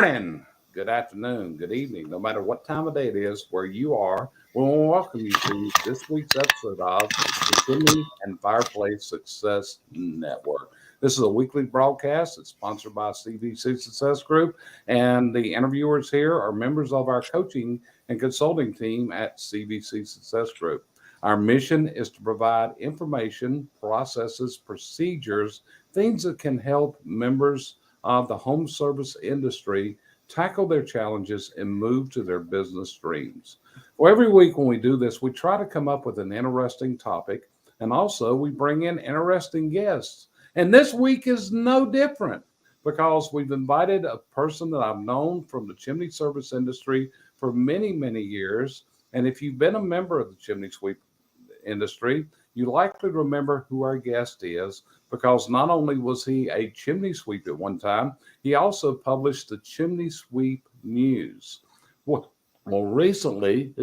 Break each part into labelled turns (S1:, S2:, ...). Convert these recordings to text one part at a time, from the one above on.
S1: morning, good afternoon, good evening, no matter what time of day it is where you are. We want to welcome you to this week's episode of the Chimney and Fireplace Success Network. This is a weekly broadcast. It's sponsored by CVC Success Group, and the interviewers here are members of our coaching and consulting team at CVC Success Group. Our mission is to provide information, processes, procedures, things that can help members of the home service industry tackle their challenges and move to their business dreams. Well, every week when we do this, we try to come up with an interesting topic, and also we bring in interesting guests. And this week is no different because we've invited a person that I've known from the chimney service industry for many, many years. And if you've been a member of the chimney sweep industry, you likely remember who our guest is, because not only was he a chimney sweep at one time, he also published the Chimney Sweep News. Well, recently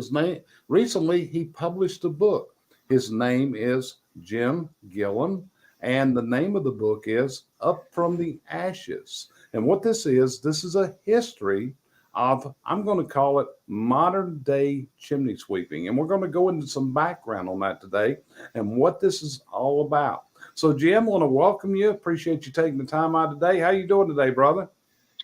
S1: he published a book. His name is Jim Gillam, and the name of the book is Up from the Ashes. And what this is a history of, I'm going to call it modern day chimney sweeping. And we're going to go into some background on that today and what this is all about. So Jim, I want to welcome you. Appreciate you taking the time out today. How you doing today, brother?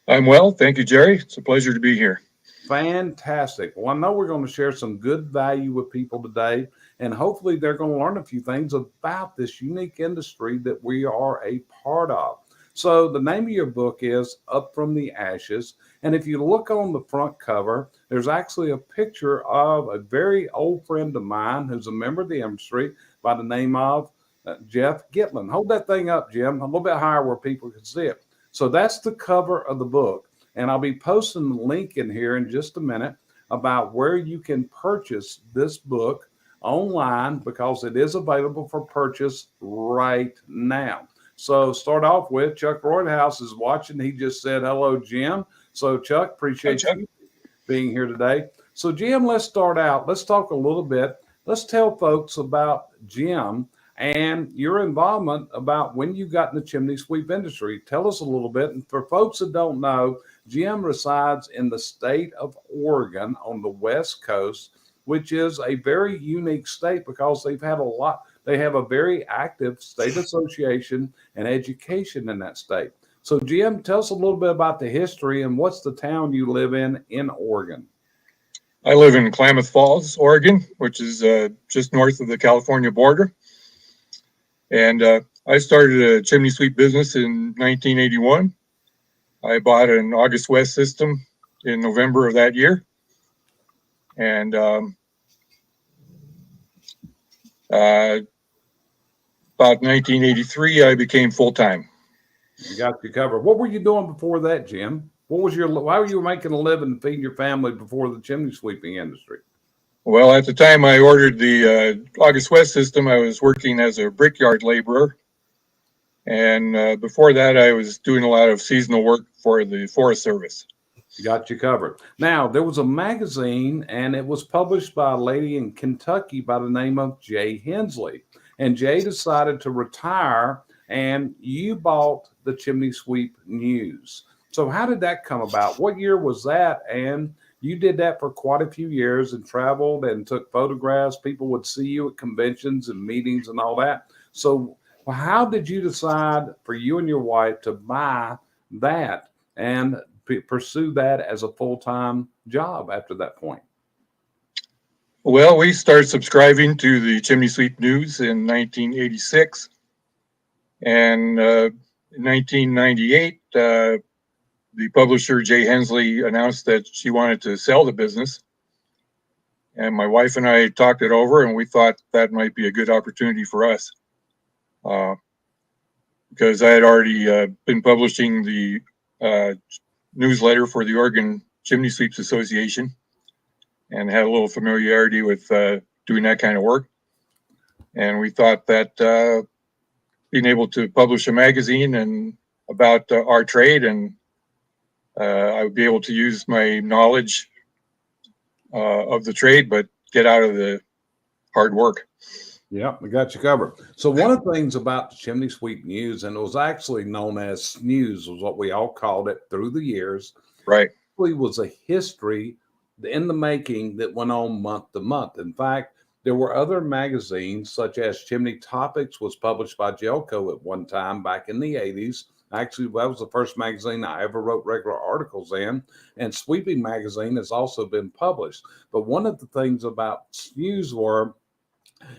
S2: I'm well. Thank you, Jerry. It's a pleasure to be here.
S1: Fantastic. Well, I know we're going to share some good value with people today, and hopefully they're going to learn a few things about this unique industry that we are a part of. So the name of your book is Up from the Ashes. And if you look on the front cover, there's actually a picture of a very old friend of mine who's a member of the industry by the name of Jeff Gillam. Hold that thing up, Jim, a little bit higher where people can see it. So that's the cover of the book. And I'll be posting the link in here in just a minute about where you can purchase this book online, because it is available for purchase right now. So start off with Chuck Roydhouse is watching. He just said, hello, Jim. So Chuck, appreciate you being here today. So Jim, let's start out. Let's talk a little bit. Let's tell folks about Jim and your involvement about when you got in the chimney sweep industry. Tell us a little bit. And for folks that don't know, Jim resides in the state of Oregon on the West Coast, which is a very unique state because they have a very active state association and education in that state. So Jim, tell us a little bit about the history and what's the town you live in Oregon?
S2: I live in Klamath Falls, Oregon, which is just north of the California border. And I started a chimney sweep business in 1981. I bought an August West system in November of that year. And about 1983, I became full-time.
S1: You got you covered. What were you doing before that, Jim? Why were you making a living and feeding your family before the chimney sweeping industry?
S2: Well, at the time I ordered the August West system, I was working as a brickyard laborer. And before that, I was doing a lot of seasonal work for the Forest Service.
S1: Got you covered. Now, there was a magazine, and it was published by a lady in Kentucky by the name of Jay Hensley. And Jay decided to retire, and you bought the Chimney Sweep News. So how did that come about? What year was that? And you did that for quite a few years and traveled and took photographs. People would see you at conventions and meetings and all that. So how did you decide for you and your wife to buy that and pursue that as a full-time job after that point?
S2: Well, we started subscribing to the Chimney Sweep News in 1986. And in 1998, the publisher, Jay Hensley, announced that she wanted to sell the business. And my wife and I talked it over, and we thought that might be a good opportunity for us. Because I had already been publishing the newsletter for the Oregon Chimney Sweeps Association and had a little familiarity with doing that kind of work. And we thought that being able to publish a magazine and about our trade, and I would be able to use my knowledge of the trade, but get out of the hard work.
S1: Yeah, we got you covered. So one of the things about the Chimney Sweep News, and it was actually known as Snooze, was what we all called it through the years,
S2: Right.
S1: It was a history in the making that went on month to month. In fact, there were other magazines such as Chimney Topics was published by Jelco at one time back in the 80s. Actually, that was the first magazine I ever wrote regular articles in. And Sweeping Magazine has also been published. But one of the things about Snooze were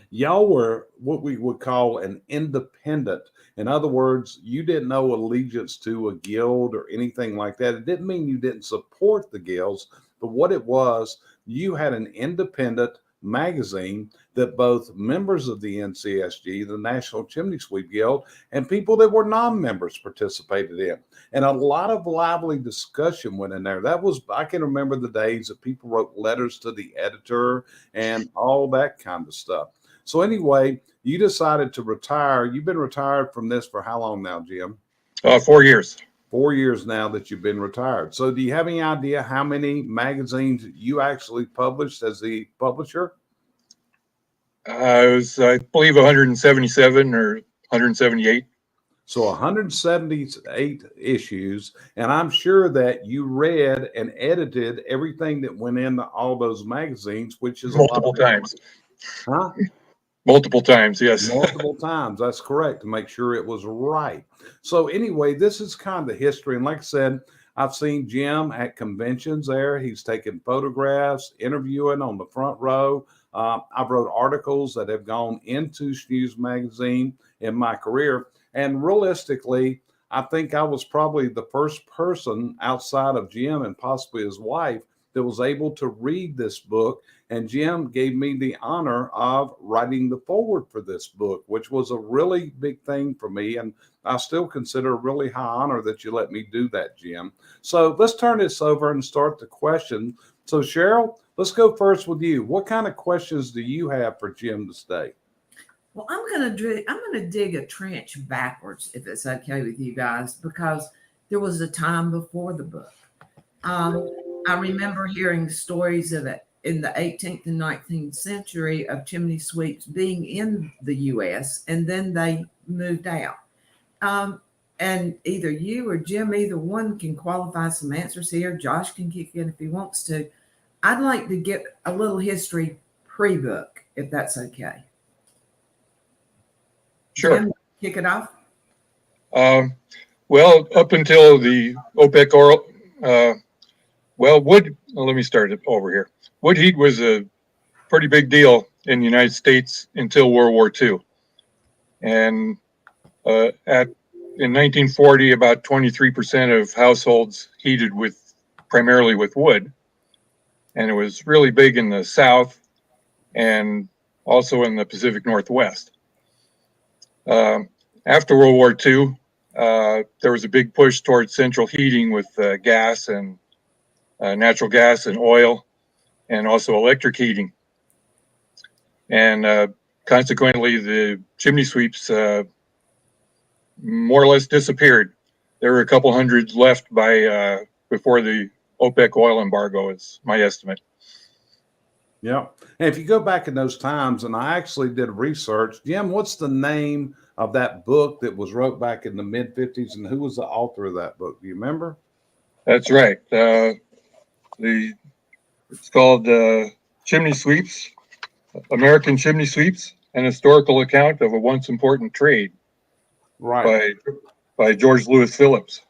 S1: y'all were what we would call an independent. In other words, you didn't owe allegiance to a guild or anything like that. It didn't mean you didn't support the guilds, but what it was, you had an independent magazine that both members of the NCSG, the National Chimney Sweep Guild, and people that were non-members participated in. And a lot of lively discussion went in there. That was, I can remember the days that people wrote letters to the editor and all that kind of stuff. So anyway, you decided to retire. You've been retired from this for how long now, Jim?
S2: 4 years.
S1: 4 years now that you've been retired. So do you have any idea how many magazines you actually published as the publisher?
S2: It was, I believe, 177 or 178.
S1: So 178 issues. And I'm sure that you read and edited everything that went into all those magazines, which is
S2: Multiple times.
S1: Huh?
S2: Multiple times, yes.
S1: Multiple times. That's correct, to make sure it was right. So anyway, this is kind of history. And like I said, I've seen Jim at conventions there. He's taken photographs, interviewing on the front row. I've wrote articles that have gone into Snooze magazine in my career. And realistically, I think I was probably the first person outside of Jim and possibly his wife that was able to read this book. And Jim gave me the honor of writing the foreword for this book, which was a really big thing for me. And I still consider a really high honor that you let me do that, Jim. So let's turn this over and start the question. So Cheryl, let's go first with you. What kind of questions do you have for Jim today?
S3: Well, I'm gonna dig a trench backwards, if it's okay with you guys, because there was a time before the book. I remember hearing stories of it in the 18th and 19th century of chimney sweeps being in the U.S. and then they moved out. And either you or Jim, either one can qualify some answers here. Josh can kick in if he wants to. I'd like to get a little history pre-book, if that's okay.
S2: Sure.
S3: Jim, kick it off.
S2: Well, up until the OPEC oil, let me start it over here. Wood heat was a pretty big deal in the United States until World War II. And in 1940, about 23% of households heated primarily with wood. And it was really big in the South and also in the Pacific Northwest. After World War II, there was a big push towards central heating with gas and natural gas and oil, and also electric heating. And consequently, the chimney sweeps more or less disappeared. There were a couple hundred left before the OPEC oil embargo, is my estimate.
S1: Yeah. And if you go back in those times, and I actually did research, Jim, what's the name of that book that was wrote back in the mid 50s, and who was the author of that book? Do you remember?
S2: That's right. It's called Chimney Sweeps, American Chimney Sweeps, an historical account of a once important trade.
S1: Right.
S2: By George Lewis Phillips.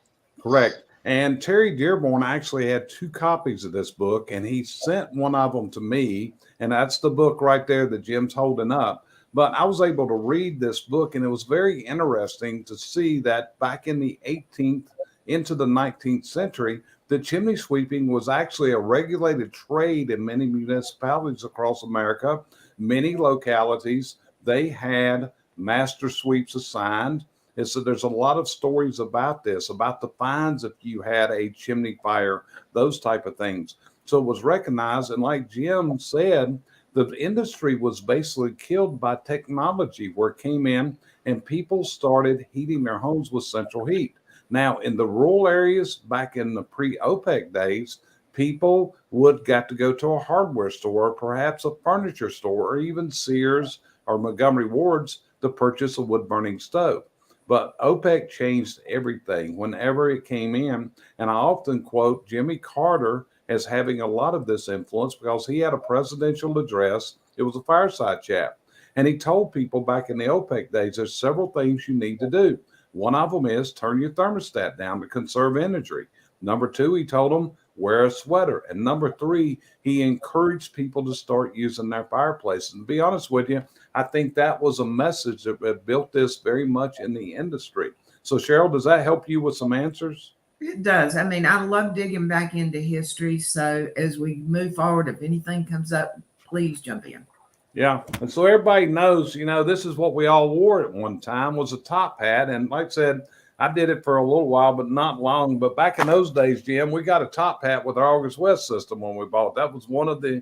S1: Correct. And Terry Dearborn actually had 2 copies of this book, and he sent one of them to me. And that's the book right there that Jim's holding up. But I was able to read this book, and it was very interesting to see that back in the 18th into the 19th century, the chimney sweeping was actually a regulated trade in many municipalities across America. Many localities, they had master sweeps assigned. And so there's a lot of stories about this, about the fines if you had a chimney fire, those type of things. So it was recognized. And like Jim said, the industry was basically killed by technology, where it came in and people started heating their homes with central heat. Now, in the rural areas back in the pre-OPEC days, people would got to go to a hardware store, perhaps a furniture store, or even Sears or Montgomery Ward's to purchase a wood burning stove. But OPEC changed everything whenever it came in. And I often quote Jimmy Carter as having a lot of this influence because he had a presidential address. It was a fireside chat. And he told people back in the OPEC days, there's several things you need to do. One of them is turn your thermostat down to conserve energy. Number two, he told them wear a sweater. And number three, he encouraged people to start using their fireplaces. And to be honest with you, I think that was a message that built this very much in the industry. So, Cheryl, does that help you with some answers?
S3: It does. I mean, I love digging back into history. So as we move forward, if anything comes up, please jump in.
S1: Yeah. And so everybody knows, this is what we all wore at one time was a top hat. And like I said, I did it for a little while, but not long. But back in those days, Jim, we got a top hat with our August West system when we bought. That was one of the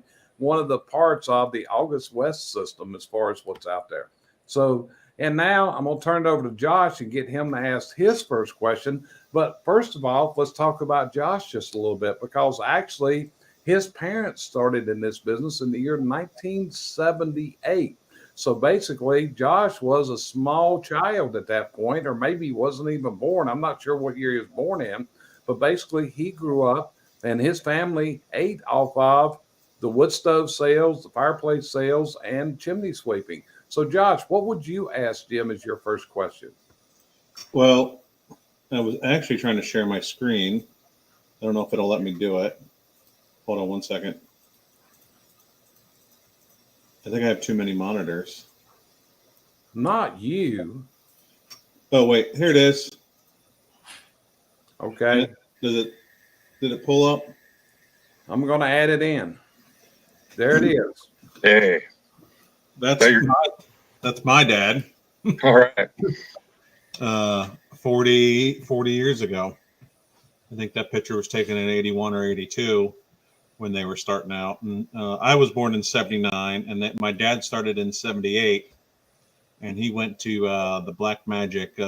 S1: parts of the August West system as far as what's out there. So, and now I'm going to turn it over to Josh and get him to ask his first question. But first of all, let's talk about Josh just a little bit because actually his parents started in this business in the year 1978. So basically, Josh was a small child at that point, or maybe he wasn't even born. I'm not sure what year he was born in, but basically he grew up and his family ate off of the wood stove sales, the fireplace sales, and chimney sweeping. So Josh, what would you ask Jim as your first question?
S4: Well, I was actually trying to share my screen. I don't know if it'll let me do it. Hold on one second. I think I have too many monitors.
S1: Not you.
S4: Oh, wait, here it is.
S1: Okay.
S4: Did it pull up?
S1: I'm going to add it in. There it is.
S2: Hey,
S4: That's my dad.
S2: all right.
S4: 40 years ago. I think that picture was taken in 81 or 82 when they were starting out. And I was born in 79, and my dad started in 78. And he went to the Black Magic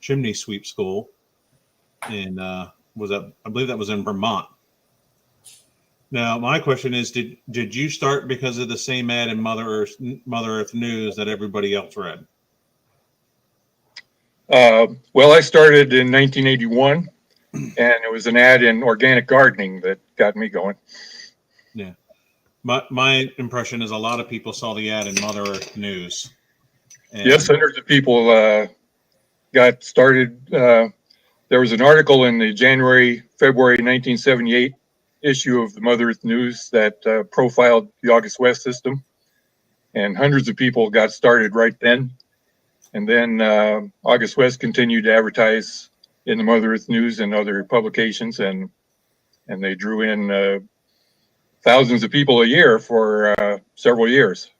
S4: chimney sweep school. And I believe that was in Vermont. Now, my question is, did you start because of the same ad in Mother Earth News that everybody else read?
S2: Well, I started in 1981, and it was an ad in organic gardening that got me going.
S4: Yeah. My impression is a lot of people saw the ad in Mother Earth News.
S2: Yes, hundreds of people got started. There was an article in the February 1978 issue of the Mother Earth News that profiled the August West system, and hundreds of people got started right then. And then August West continued to advertise in the Mother Earth News and other publications, and they drew in thousands of people a year for several years.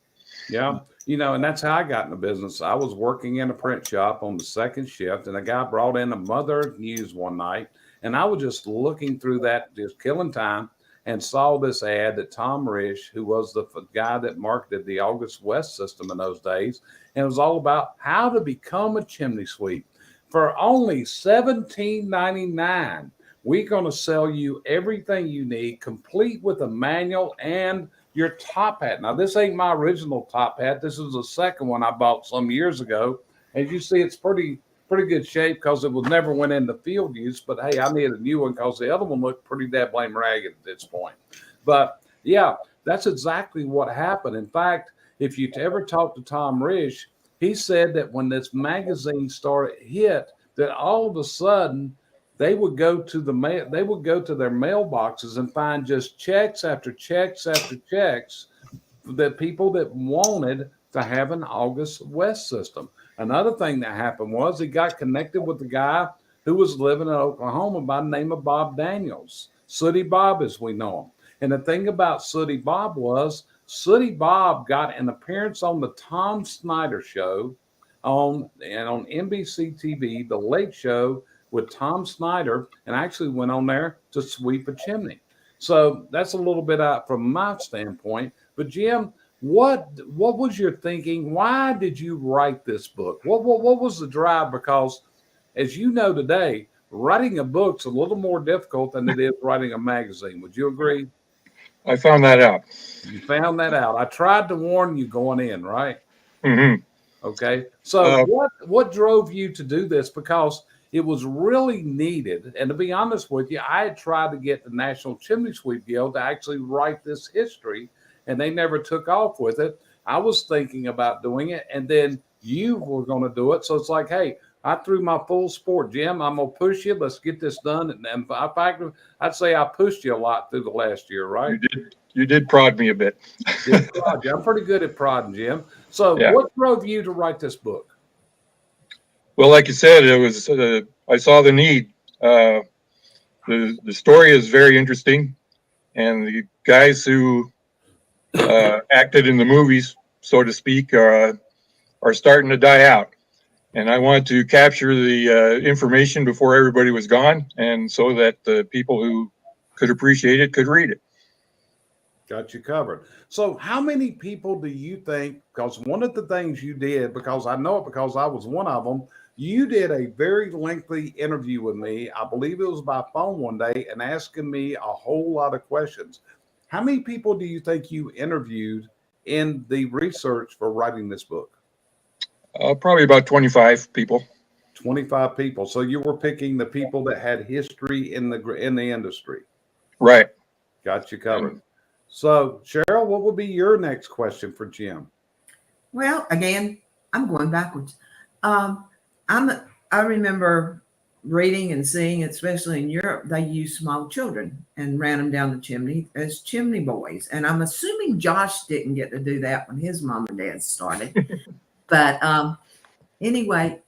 S1: Yeah. And that's how I got in the business. I was working in a print shop on the second shift, and a guy brought in a Mother Earth News one night, and I was just looking through that, just killing time, and saw this ad that Tom Risch, who was the guy that marketed the August West system in those days, and it was all about how to become a chimney sweep. For only $17.99, we're going to sell you everything you need, complete with a manual and your top hat. Now, this ain't my original top hat. This is the second one I bought some years ago. As you see, it's pretty good shape because it was never went into field use. But hey, I need a new one because the other one looked pretty damn ragged at this point. But yeah, that's exactly what happened. In fact, if you ever talk to Tom Risch, he said that when this magazine started hit, that all of a sudden they would go to their mailboxes and find just checks after checks after checks that people that wanted to have an August West system. Another thing that happened was he got connected with the guy who was living in Oklahoma by the name of Bob Daniels, Sooty Bob as we know him. And the thing about Sooty Bob was Sooty Bob got an appearance on the Tom Snyder show on NBC TV, the Late Show with Tom Snyder, and actually went on there to sweep a chimney. So that's a little bit out from my standpoint. But Jim, what was your thinking? Why did you write this book? What was the drive? Because as you know today, writing a book's a little more difficult than it is writing a magazine. Would you agree?
S2: I found that out.
S1: You found that out. I tried to warn you going in, right?
S2: Mm-hmm.
S1: Okay. So what drove you to do this? Because it was really needed. And to be honest with you, I had tried to get the National Chimney Sweep Guild to actually write this history, and they never took off with it. I was thinking about doing it, and then you were going to do it. So it's like, hey, I threw my full sport, Jim. I'm going to push you. Let's get this done. And in fact, I'd say I pushed you a lot through the last year, right?
S2: You did prod me a bit.
S1: I'm pretty good at prodding, Jim. So
S2: Yeah.
S1: what drove you to write this book?
S2: Well, like you said, it was I saw the need. The story is very interesting, and the guys who acted in the movies, so to speak, are starting to die out. And I want to capture the information before everybody was gone, and so that the people who could appreciate it could read it.
S1: Got you covered. So how many people do you think, because one of the things you did, because I know it because I was one of them, you did a very lengthy interview with me. I believe it was by phone one day and asking me a whole lot of questions. How many people do you think you interviewed in the research for writing this book?
S2: Probably about 25 people.
S1: 25 people. So you were picking the people that had history in the industry.
S2: Right.
S1: Got you covered. So Cheryl, what would be your next question for Jim?
S3: Well, again, I'm going backwards. I remember reading and seeing, especially in Europe, they use small children and ran them down the chimney as chimney boys. And I'm assuming Josh didn't get to do that when his mom and dad started. But anyway,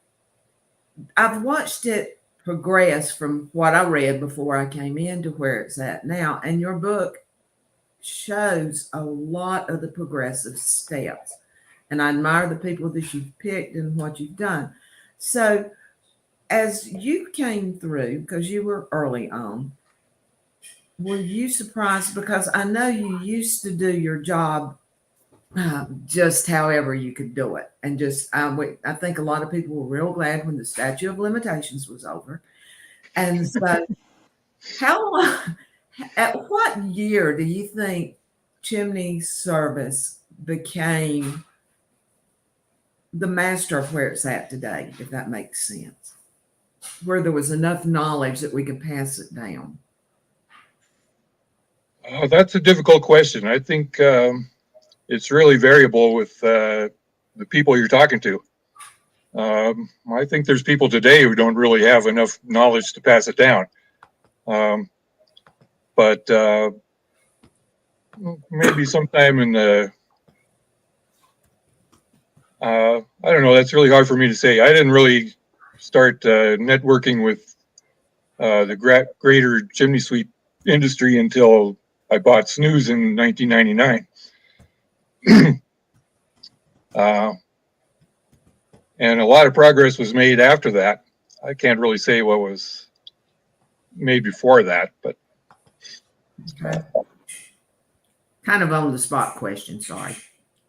S3: I've watched it progress from what I read before I came in to where it's at now. And your book shows a lot of the progressive steps. And I admire the people that you've picked and what you've done. So as you came through, because you were early on, were you surprised? Because I know you used to do your job just however you could do it. And just, I think a lot of people were real glad when the statute of limitations was over. And so at what year do you think chimney service became the master of where it's at today, if that makes sense? Where there was enough knowledge that we could pass it down?
S2: That's a difficult question. I think it's really variable with the people you're talking to. I think there's people today who don't really have enough knowledge to pass it down. But maybe sometime in the, I don't know, that's really hard for me to say. I didn't really start networking with the greater chimney sweep industry until I bought Snooze in 1999. And a lot of progress was made after that. I can't really say what was made before that, but.
S3: Okay. Kind of on the spot question, sorry.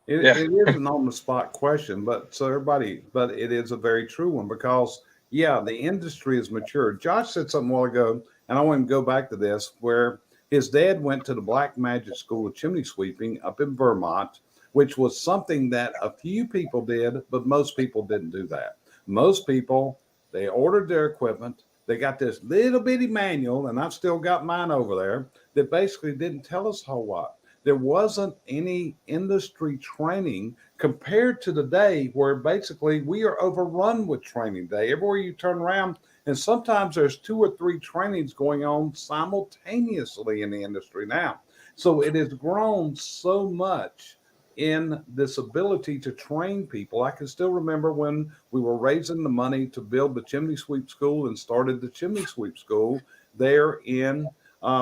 S1: It is an on the spot question, but it is a very true one because, yeah, the industry is mature. Josh said something a while ago, and I want to go back to this, where his dad went to the Black Magic School of Chimney Sweeping up in Vermont, which was something that a few people did, but most people didn't do that. Most people, they ordered their equipment. They got this little bitty manual, and I've still got mine over there, that basically didn't tell us a whole lot. There wasn't any industry training compared to today, where basically we are overrun with training today. Everywhere you turn around, and sometimes there's 2 or 3 trainings going on simultaneously in the industry now. So it has grown so much in this ability to train people. I can still remember when we were raising the money to build the chimney sweep school and started the chimney sweep school there in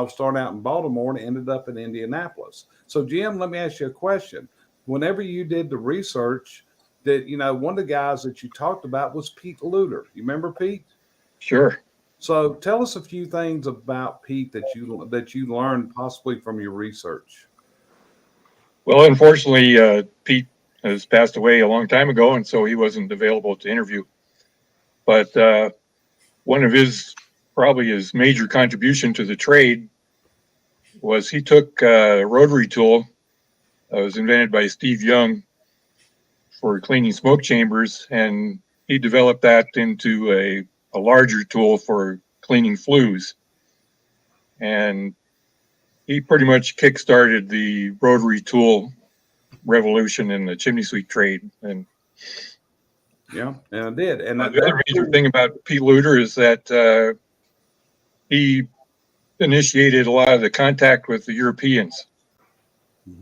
S1: started out in Baltimore and ended up in Indianapolis. So Jim, let me ask you a question. Whenever you did the research, that one of the guys that you talked about was Pete Luter. You remember Pete?
S2: Sure.
S1: So tell us a few things about Pete that you learned possibly from your research.
S2: Well, unfortunately, Pete has passed away a long time ago, and so he wasn't available to interview. But one of probably his major contribution to the trade was he took a rotary tool that was invented by Steve Young for cleaning smoke chambers, and he developed that into a larger tool for cleaning flues. And he pretty much kick-started the rotary tool revolution in the chimney sweep trade. And
S1: Yeah, and I did. And
S2: the other major thing about Pete Luter is that he initiated a lot of the contact with the Europeans.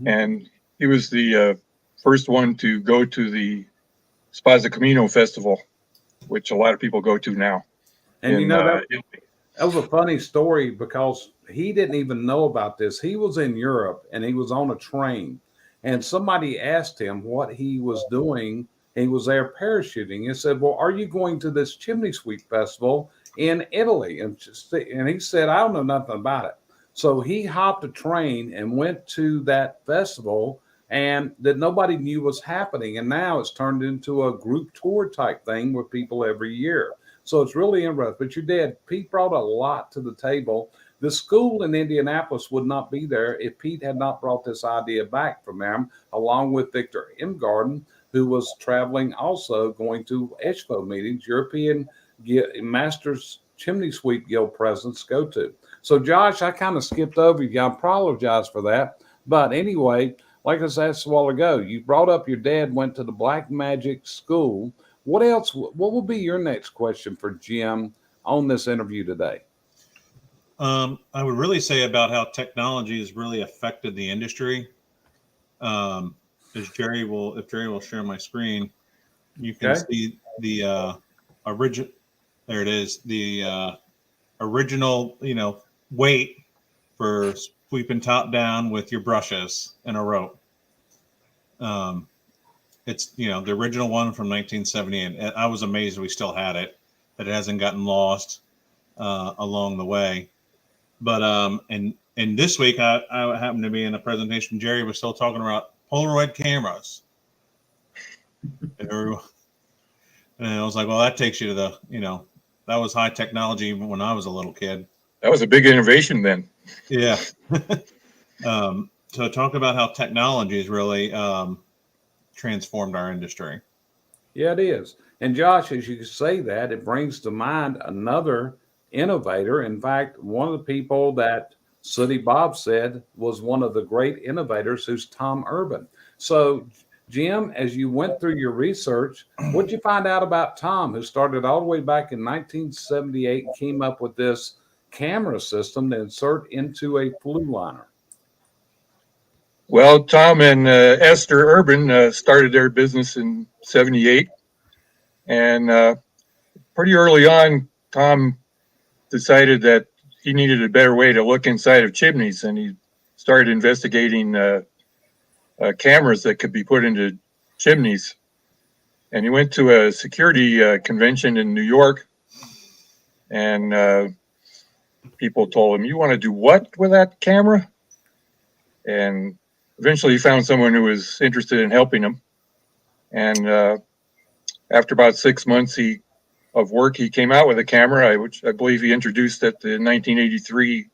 S2: And he was the first one to go to the Spaza Camino Festival, which a lot of people go to now.
S1: And you know, that was a funny story because he didn't even know about this. He was in Europe and he was on a train, and somebody asked him what he was doing. He was there parachuting. He said, "Well, are you going to this chimney sweep festival in Italy?" And he said, "I don't know nothing about it." So he hopped a train and went to that festival, and that nobody knew was happening. And now it's turned into a group tour type thing with people every year. So it's really interesting. But your dad, Pete, brought a lot to the table. The school in Indianapolis would not be there if Pete had not brought this idea back from them, along with Victor Imgarden, who was traveling also going to ESHFO meetings, European Masters Chimney Sweep Guild presidents go to. So, Josh, I kind of skipped over you. I apologize for that. But anyway, like I said a while ago, you brought up your dad went to the Black Magic School. What else? What will be your next question for Jim on this interview today?
S4: I would really say about how technology has really affected the industry. If Jerry will share my screen, you can see the original. There it is. The original, weight for sweeping top down with your brushes and a rope. It's the original one from 1978. I was amazed we still had it, that it hasn't gotten lost along the way. But and this week I happened to be in a presentation. Jerry was still talking about Polaroid cameras. And I was like, well, that takes you to the, that was high technology even when I was a little kid.
S2: That was a big innovation then.
S4: Yeah. So talk about how technology has really transformed our industry.
S1: Yeah, it is. And Josh, as you say that, it brings to mind another innovator. In fact, one of the people that Sooty Bob said was one of the great innovators, who's Tom Urban. So, Jim, as you went through your research, what did you find out about Tom, who started all the way back in 1978 and came up with this camera system to insert into a flue liner?
S2: Well, Tom and Esther Urban started their business in '78. And pretty early on, Tom decided that he needed a better way to look inside of chimneys. And he started investigating cameras that could be put into chimneys. And he went to a security convention in New York. And people told him, "You want to do what with that camera?" And eventually he found someone who was interested in helping him. And after about 6 months of work, he came out with a camera, which I believe he introduced at the 1983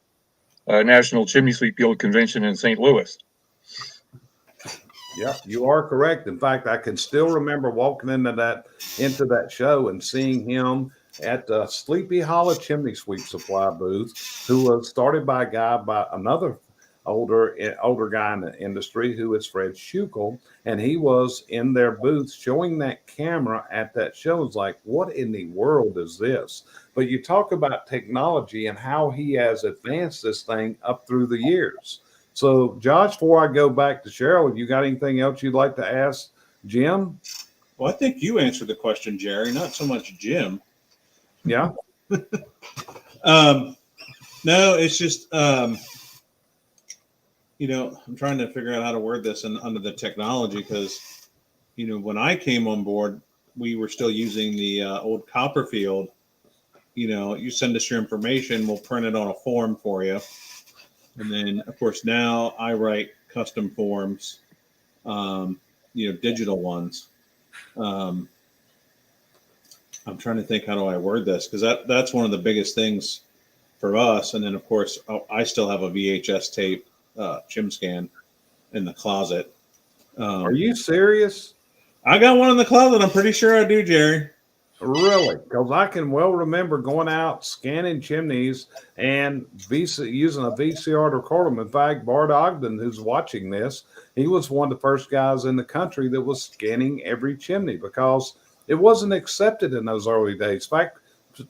S2: National Chimney Sweep Guild Convention in St. Louis.
S1: Yeah, you are correct. In fact, I can still remember walking into that show and seeing him at the Sleepy Hollow Chimney Sweep Supply booth, who was started by another older guy in the industry, who is Fred Schukel, and he was in their booth showing that camera at that show. It's like, what in the world is this? But you talk about technology and how he has advanced this thing up through the years. So, Josh, before I go back to Cheryl, you got anything else you'd like to ask Jim?
S4: Well, I think you answered the question, Jerry, not so much Jim.
S1: Yeah.
S4: No, it's just, I'm trying to figure out how to word this under the technology, because, when I came on board, we were still using the old Copperfield. You send us your information, we'll print it on a form for you. And then, of course, now I write custom forms, digital ones. I'm trying to think, how do I word this? Because that's one of the biggest things for us. And then, of course, I still have a VHS tape chim scan in the closet.
S1: Are you serious?
S4: I got one in the closet. I'm pretty sure I do, Jerry.
S1: Really? Because I can well remember going out scanning chimneys and using a VCR to record them. In fact, Bart Ogden, who's watching this, he was one of the first guys in the country that was scanning every chimney because it wasn't accepted in those early days. In fact,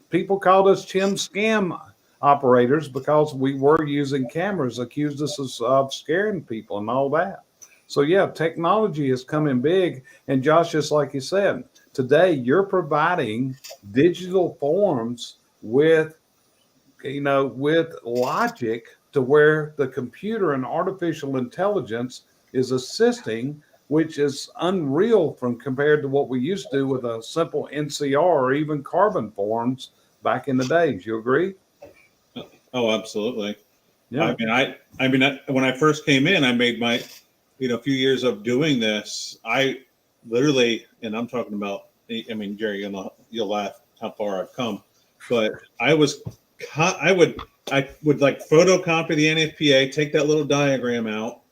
S1: people called us chim scam operators because we were using cameras, accused us of scaring people and all that. So yeah, technology is coming big. And Josh, just like you said, today you're providing digital forms with, with logic to where the computer and artificial intelligence is assisting, which is unreal from compared to what we used to do with a simple NCR or even carbon forms back in the days. You agree?
S4: Oh, absolutely.
S1: Yeah.
S4: When I first came in, I made my, a few years of doing this. I literally, and I'm talking about, Jerry, you'll laugh how far I've come, but I would like photocopy the NFPA, take that little diagram out,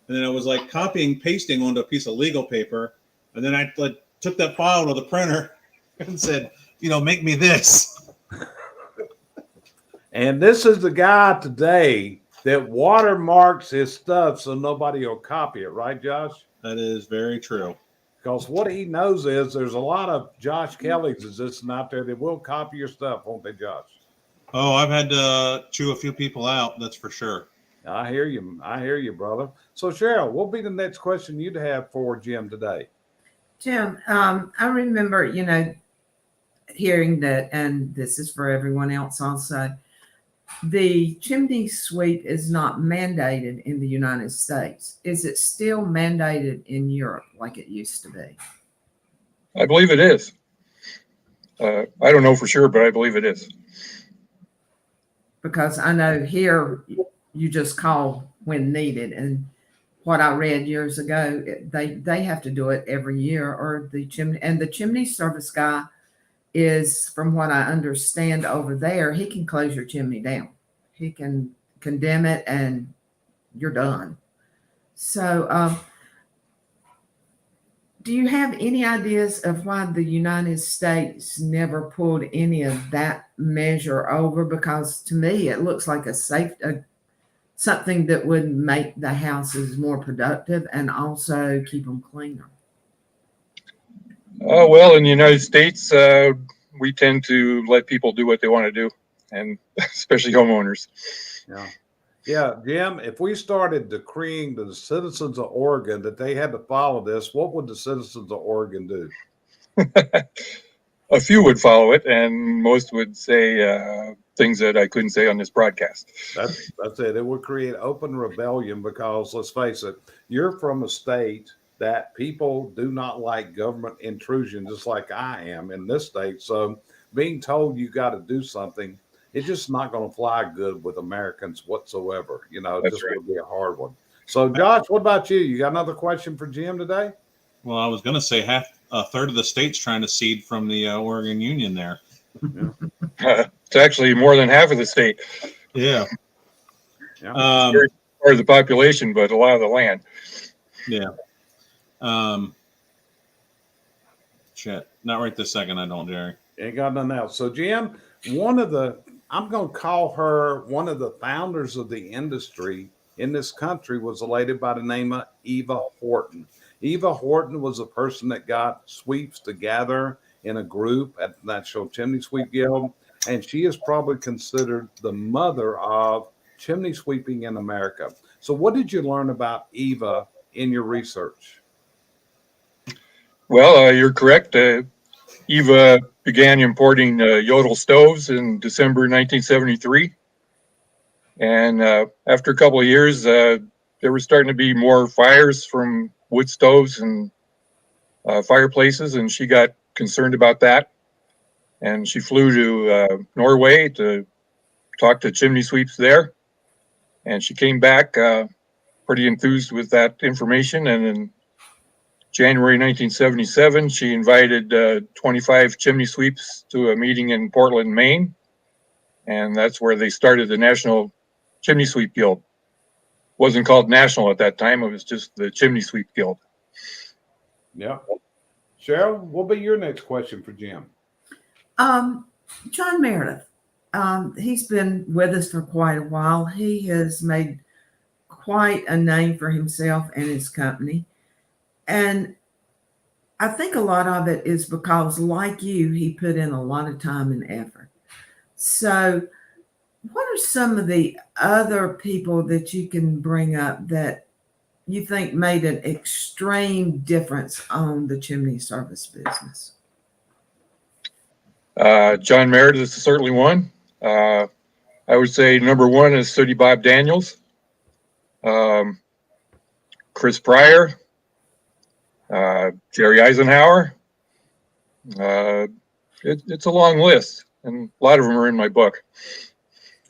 S4: and then I was like copying, pasting onto a piece of legal paper, and then I took that file to the printer and said, make me this.
S1: And this is the guy today that watermarks his stuff so nobody will copy it, right, Josh?
S4: That is very true.
S1: Because what he knows is there's a lot of Josh Kellys existing out there that will copy your stuff, won't they, Josh?
S4: Oh, I've had to chew a few people out, that's for sure.
S1: I hear you, brother. So, Cheryl, what will be the next question you'd have for Jim today?
S3: Jim, I remember, hearing that, and this is for everyone else also, the chimney sweep is not mandated in the United States. Is it still mandated in Europe like it used to be?
S2: I believe it is. I don't know for sure, but I believe it is.
S3: Because I know here you just call when needed. And what I read years ago, they have to do it every year, or the chimney service guy is, from what I understand over there, he can close your chimney down. He can condemn it and you're done. So do you have any ideas of why the United States never pulled any of that measure over? Because to me, it looks like something that would make the houses more productive and also keep them cleaner.
S2: Well, in the United States, we tend to let people do what they want to do, and especially homeowners.
S1: Yeah, Jim, if we started decreeing to the citizens of Oregon that they had to follow this, what would the citizens of Oregon do?
S2: A few would follow it, and most would say things that I couldn't say on this broadcast.
S1: That's it. It would create open rebellion because, let's face it, you're from a state that people do not like government intrusion, just like I am in this state. So being told you got to do something, it's just not going to fly good with Americans whatsoever. It's just going to be a hard one. So, Josh, what about you? You got another question for Jim today?
S4: Well, I was going to say a third of the state's trying to cede from the Oregon Union there.
S2: Yeah. It's actually more than half of the state.
S4: Yeah.
S2: Part of the population, but a lot of the land.
S4: Yeah. Shit. Not right this second, I don't, Jerry.
S1: Ain't got nothing else. So, Jim, I'm going to call her one of the founders of the industry in this country was a lady by the name of Eva Horton. Eva Horton was a person that got sweeps together in a group at the National Chimney Sweep Guild, and she is probably considered the mother of chimney sweeping in America. So what did you learn about Eva in your research?
S2: Well, you're correct. Eva began importing Yodel stoves in December 1973. And after a couple of years, there were starting to be more fires from wood stoves and fireplaces, and she got concerned about that. And she flew to Norway to talk to chimney sweeps there. And she came back pretty enthused with that information. And in January 1977, she invited 25 chimney sweeps to a meeting in Portland, Maine. And that's where they started the National Chimney Sweep Guild. Wasn't called national at that time. It was just the Chimney Sweep Guild.
S1: Yeah. Cheryl, what'll be your next question for Jim?
S3: John Meredith. He's been with us for quite a while. He has made quite a name for himself and his company. And I think a lot of it is because, like you, he put in a lot of time and effort. So, what are some of the other people that you can bring up that you think made an extreme difference on the chimney service business?
S2: John Meredith is certainly one. I would say number one is Sooty Bob Daniels, Chris Pryor, Jerry Eisenhower. It's a long list, and a lot of them are in my book.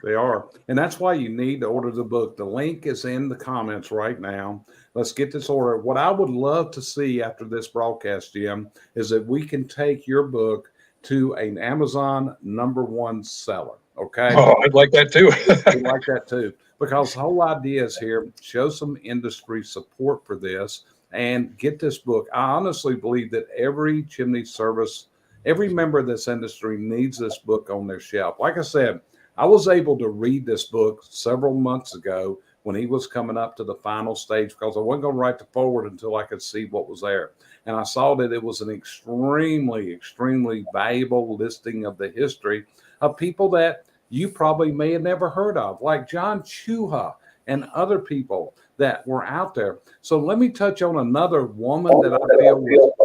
S1: They are. And that's why you need to order the book. The link is in the comments right now. Let's get this order. What I would love to see after this broadcast, Jim, is that we can take your book to an Amazon #1 seller. Okay.
S2: Oh, I'd like that too.
S1: I'd like that too. Because the whole idea is here, show some industry support for this and get this book. I honestly believe that every chimney service, every member of this industry needs this book on their shelf. Like I said, I was able to read this book several months ago when he was coming up to the final stage because I wasn't going to write the forward until I could see what was there. And I saw that it was an extremely, extremely valuable listing of the history of people that you probably may have never heard of, like John Chuha and other people that were out there. So let me touch on another woman that I feel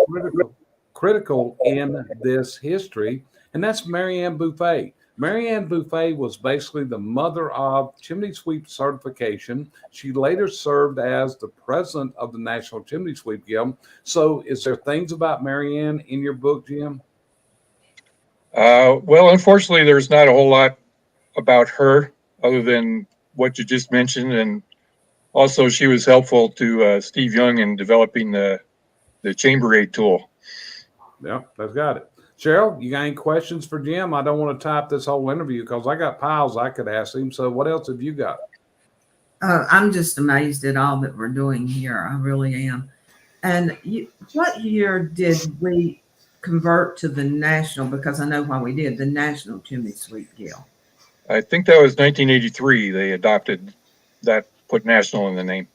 S1: was critical in this history, and that's Marianne Buffet. Marianne Buffet was basically the mother of chimney sweep certification. She later served as the president of the National Chimney Sweep Guild. So is there things about Marianne in your book, Jim?
S2: Well, unfortunately, there's not a whole lot about her other than what you just mentioned. And also she was helpful to Steve Young in developing the chamber aid tool.
S1: Yep, that's got it. Cheryl, you got any questions for Jim? I don't want to type this whole interview because I got piles I could ask him. So what else have you got?
S3: I'm just amazed at all that we're doing here. I really am. And what year did we convert to the national? Because I know why we did, the National Chimney Sweep Guild.
S2: I think that was 1983. They adopted that, put national in the name.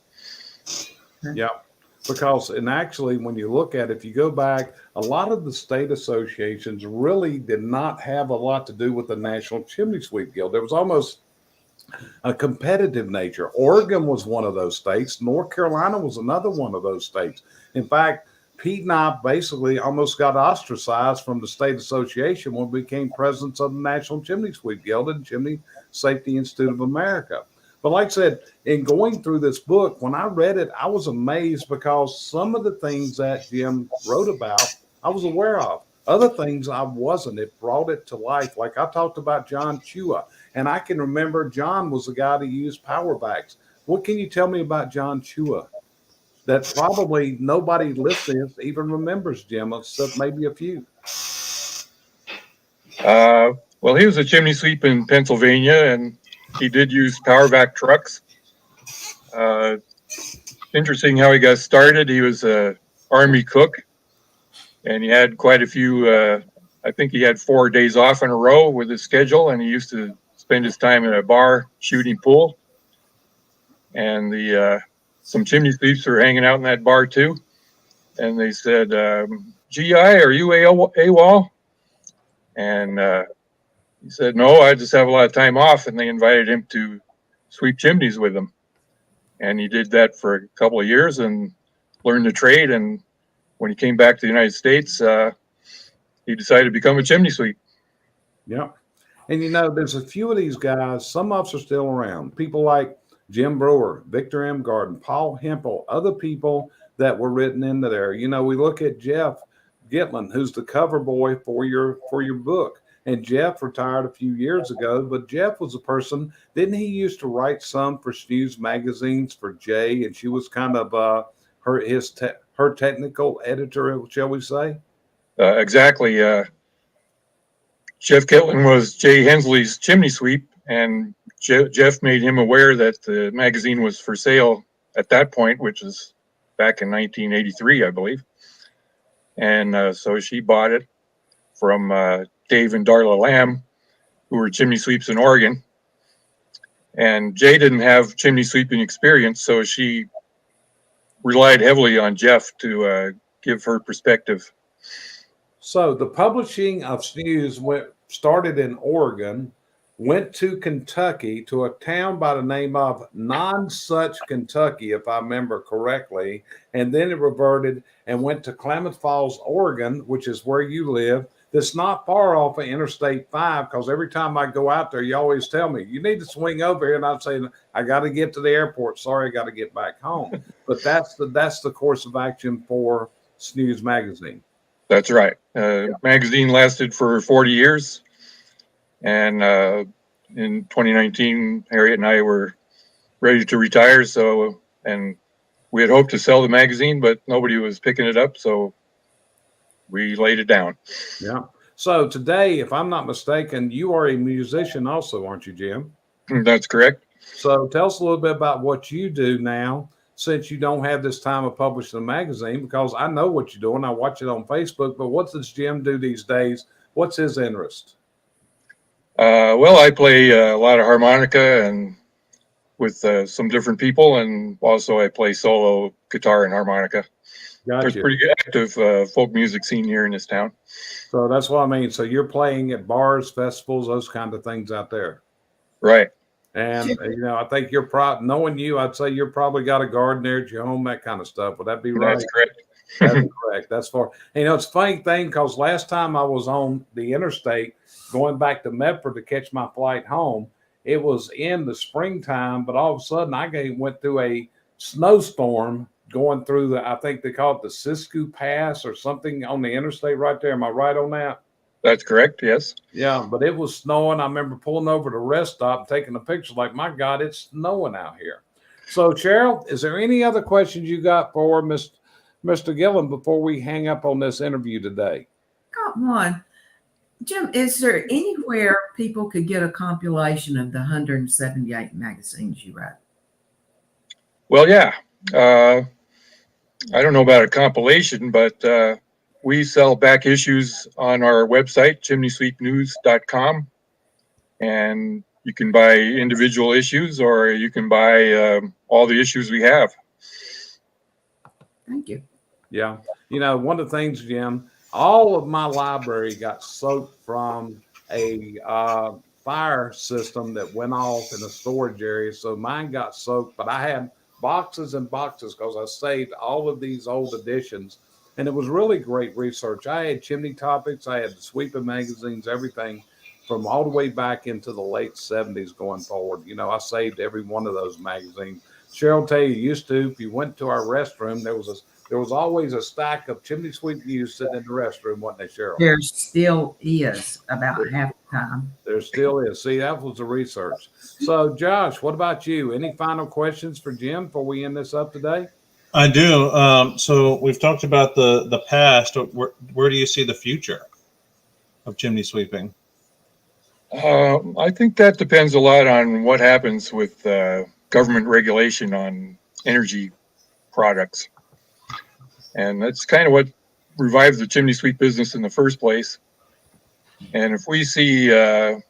S1: Yep. Because, and actually, when you look at it, if you go back, a lot of the state associations really did not have a lot to do with the National Chimney Sweep Guild. There was almost a competitive nature. Oregon was one of those states. North Carolina was another one of those states. In fact, Pete and I basically almost got ostracized from the state association when we became presidents of the National Chimney Sweep Guild and Chimney Safety Institute of America. But like I said, in going through this book, when I read it, I was amazed because some of the things that Jim wrote about, I was aware of. Other things I wasn't. It brought it to life. Like I talked about John Chua, and I can remember John was the guy that used power backs. What can you tell me about John Chua that probably nobody listening even remembers, Jim, except maybe a few?
S2: Well, he was a chimney sweep in Pennsylvania, and he did use power back trucks. Interesting how he got started. He was a Army cook, and he had quite a few, I think he had 4 days off in a row with his schedule, and he used to spend his time in a bar shooting pool. And some chimney sweeps were hanging out in that bar too. And they said, GI, are you AWOL? And he said, no, I just have a lot of time off. And they invited him to sweep chimneys with them. And he did that for a couple of years and learned the trade. And when he came back to the United States, he decided to become a chimney sweep.
S1: Yeah. And you know, there's a few of these guys, some of us are still around. People like Jim Brewer, Victor M. Garden, Paul Hempel, other people that were written into there. You know, we look at Jeff Gillam, who's the cover boy for your book. And Jeff retired a few years ago, but Jeff was a person, didn't he used to write some for Snooze magazines for Jay, and she was kind of her technical editor, shall we say?
S2: Exactly. Jeff Gillam was Jay Hensley's chimney sweep, and Jeff made him aware that the magazine was for sale at that point, which is back in 1983, I believe. And so she bought it from Dave and Darla Lamb, who were chimney sweeps in Oregon. And Jay didn't have chimney sweeping experience, so she relied heavily on Jeff to give her perspective.
S1: So the publishing of Snooze started in Oregon, went to Kentucky, to a town by the name of Nonsuch, Kentucky, if I remember correctly, and then it reverted and went to Klamath Falls, Oregon, which is where you live. That's not far off of Interstate 5, because every time I go out there, you always tell me, you need to swing over here. And I'm saying, I got to get to the airport. Sorry, I got to get back home. But that's the course of action for Snooze Magazine.
S2: That's right. Magazine lasted for 40 years. And in 2019, Harriet and I were ready to retire. And we had hoped to sell the magazine, but nobody was picking it up. So we laid it down.
S1: Yeah. So today, if I'm not mistaken, you are a musician also, aren't you, Jim?
S2: That's correct.
S1: So tell us a little bit about what you do now, since you don't have this time of publishing a magazine, because I know what you're doing. I watch it on Facebook, but what does Jim do these days? What's his interest?
S2: Well, I play a lot of harmonica and with some different people, and also I play solo guitar and harmonica.
S1: Gotcha.
S2: There's a pretty active folk music scene here in this town.
S1: So that's what I mean. So you're playing at bars, festivals, those kind of things out there.
S2: Right.
S1: And, I think you're knowing you, I'd say you're probably got a garden there at your home, that kind of stuff. Would that be right?
S2: That's correct.
S1: That's correct. That's far. It's a funny thing, because last time I was on the interstate going back to Medford to catch my flight home, it was in the springtime, but all of a sudden I went through a snowstorm going through I think they call it the Siskiyou Pass or something on the interstate right there. Am I right on that?
S2: That's correct. Yes.
S1: Yeah, but it was snowing. I remember pulling over to rest stop, taking a picture like, my God, it's snowing out here. So Cheryl, is there any other questions you got for Mr. Gillam before we hang up on this interview today?
S3: Got one. Jim, is there anywhere people could get a compilation of the 178 magazines you wrote?
S2: Well, yeah. I don't know about a compilation, but we sell back issues on our website, chimneysweepnews.com. And you can buy individual issues, or you can buy all the issues we have.
S3: Thank you.
S1: Yeah. One of the things, Jim, all of my library got soaked from a fire system that went off in a storage area. So mine got soaked, but I had boxes and boxes because I saved all of these old editions. And it was really great research. I had chimney topics. I had the sweeping magazines, everything from all the way back into the late 70s going forward. I saved every one of those magazines. Cheryl tell you, used to, if you went to our restroom, there was always a stack of chimney sweep news sitting in the restroom, wasn't there, Cheryl?
S3: There still is about half the time.
S1: There still is. See, that was the research. So, Josh, what about you? Any final questions for Jim before we end this up today?
S4: I do. So we've talked about the past. Where do you see the future of chimney sweeping?
S2: I think that depends a lot on what happens with government regulation on energy products. And that's kind of what revived the chimney sweep business in the first place. And if we see, I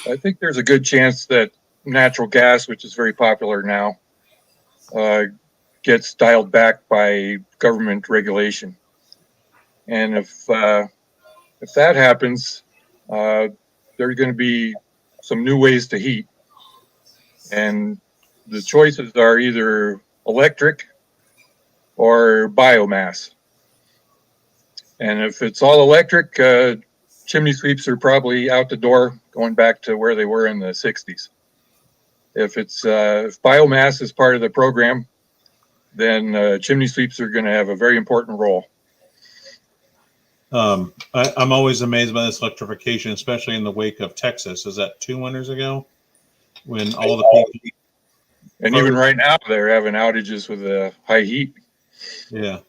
S2: think there's a good chance that natural gas, which is very popular now, gets dialed back by government regulation. And if that happens, there are going to be some new ways to heat. And the choices are either electric or biomass. And if it's all electric, chimney sweeps are probably out the door, going back to where they were in the 60s. If biomass is part of the program, then chimney sweeps are going to have a very important role.
S4: I'm always amazed by this electrification, especially in the wake of Texas. Is that 2 winters ago when all the people?
S2: And even right now, they're having outages with the high heat.
S4: Yeah.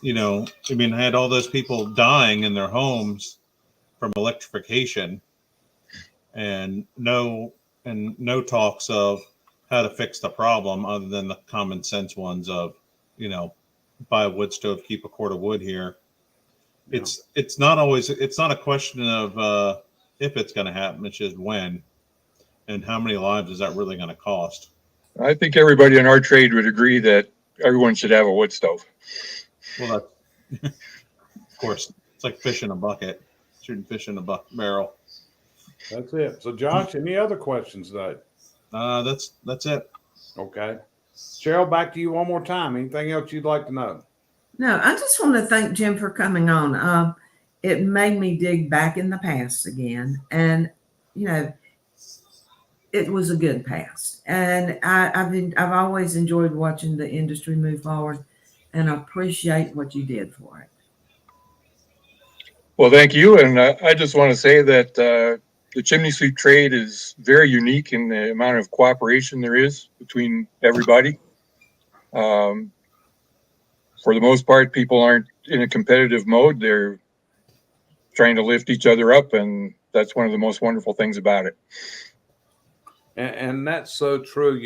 S4: I had all those people dying in their homes from electrification, and no talks of how to fix the problem other than the common sense ones of, buy a wood stove, keep a cord of wood here. It's not a question of if it's going to happen. It's just when, and how many lives is that really going to cost?
S2: I think everybody in our trade would agree that everyone should have a wood stove.
S4: Well, that's of course, it's like fish in a bucket, shooting fish in a barrel.
S1: That's it. So, Josh, any other questions today?
S4: That's it.
S1: Okay. Cheryl, back to you one more time. Anything else you'd like to know?
S3: No, I just want to thank Jim for coming on. It made me dig back in the past again, and it was a good past. And I've always enjoyed watching the industry move forward, and I appreciate what you did for it.
S2: Well, thank you. And I just want to say that the chimney sweep trade is very unique in the amount of cooperation there is between everybody. For the most part, people aren't in a competitive mode. They're trying to lift each other up, and that's one of the most wonderful things about it.
S1: And that's so true,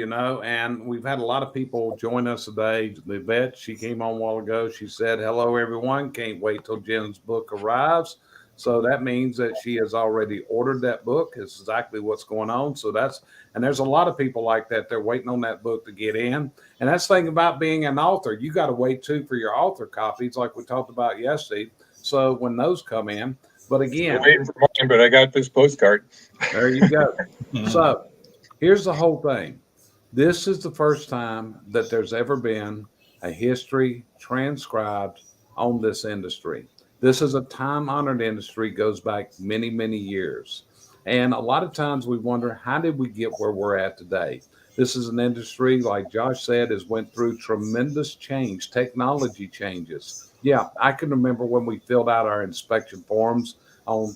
S1: and we've had a lot of people join us today. Yvette, she came on a while ago. She said, hello, everyone. Can't wait till Jim's book arrives. So that means that she has already ordered that book. It's exactly what's going on. So and there's a lot of people like that. They're waiting on that book to get in. And that's the thing about being an author. You got to wait too for your author copies, like we talked about yesterday. So when those come in, but again,
S2: I'm waiting for mine, but I got this postcard.
S1: There you go. So here's the whole thing. This is the first time that there's ever been a history transcribed on this industry. This is a time-honored industry, goes back many, many years. And a lot of times we wonder, how did we get where we're at today? This is an industry, like Josh said, has went through tremendous change, technology changes. Yeah, I can remember when we filled out our inspection forms on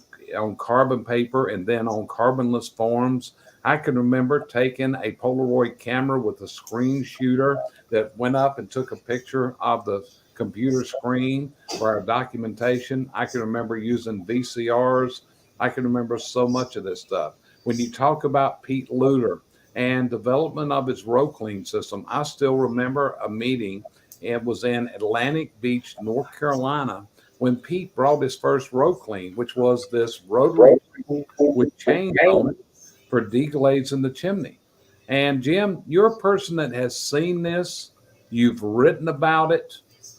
S1: carbon paper and then on carbonless forms. I can remember taking a Polaroid camera with a screen shooter that went up and took a picture of the computer screen for our documentation. I can remember using VCRs. I can remember so much of this stuff. When you talk about Pete Luter and development of his row clean system, I still remember a meeting. It was in Atlantic Beach, North Carolina, when Pete brought his first row clean, which was this rotary tool with chains on it for deglazing the chimney. And Jim, you're a person that has seen this. You've written about it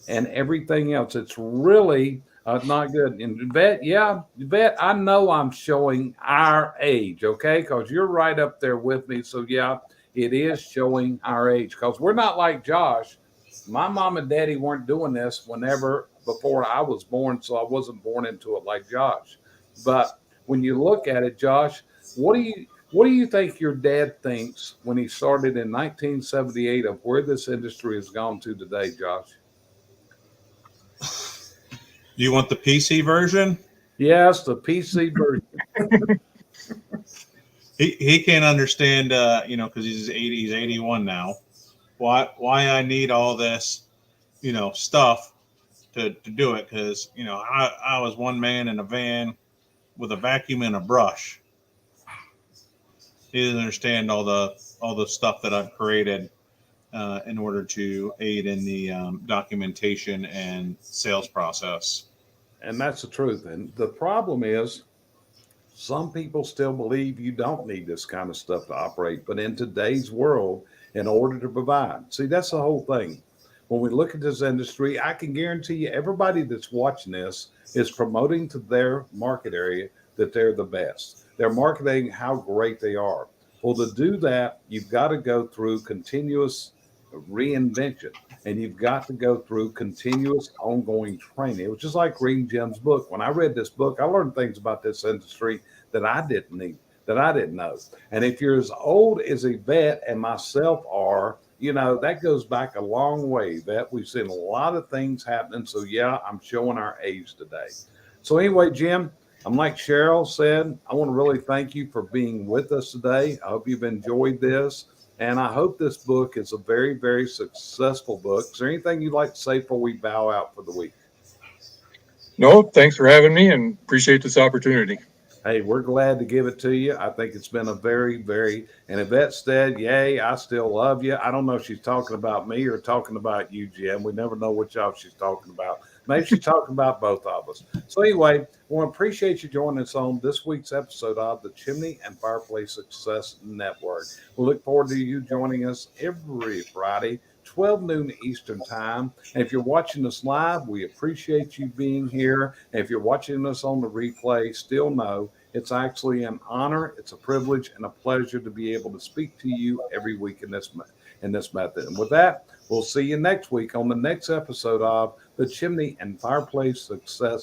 S1: and everything else. It's really not good. And Yvette, I know I'm showing our age, okay? Because you're right up there with me. So, yeah, it is showing our age because we're not like Josh. My mom and daddy weren't doing this before I was born, so I wasn't born into it like Josh. But when you look at it, Josh, what do you think your dad thinks when he started in 1978 of where this industry has gone to today, Josh?
S4: Do you want the PC version?
S1: Yes, the PC version.
S4: He can't understand, because he's 81 now. Why I need all this, stuff to do it? Because I was one man in a van with a vacuum and a brush. He doesn't understand all the stuff that I've created in order to aid in the documentation and sales process.
S1: And that's the truth. And the problem is, some people still believe you don't need this kind of stuff to operate. But in today's world, in order to provide, see, that's the whole thing. When we look at this industry, I can guarantee you everybody that's watching this is promoting to their market area that they're the best. They're marketing how great they are. Well, to do that, you've got to go through continuous reinvention, and you've got to go through continuous ongoing training. It was just like reading Jim's book. When I read this book, I learned things about this industry that I didn't know. And if you're as old as Yvette and myself are, that goes back a long way. That we've seen a lot of things happening. So yeah, I'm showing our age today. So anyway, Jim, I'm like Cheryl said, I want to really thank you for being with us today. I hope you've enjoyed this. And I hope this book is a very, very successful book. Is there anything you'd like to say before we bow out for the week?
S2: No, thanks for having me and appreciate this opportunity.
S1: Hey, we're glad to give it to you. I think it's been a and Yvette said, yay, I still love you. I don't know if she's talking about me or talking about you, Jim. We never know which of she's talking about. Maybe she's talking about both of us. So anyway, I want to appreciate you joining us on this week's episode of the Chimney and Fireplace Success Network. We look forward to you joining us every Friday, 12 noon Eastern Time. And if you're watching us live, we appreciate you being here. And if you're watching us on the replay, still know it's actually an honor, it's a privilege, and a pleasure to be able to speak to you every week in this method. And with that, we'll see you next week on the next episode of the Chimney and Fireplace Success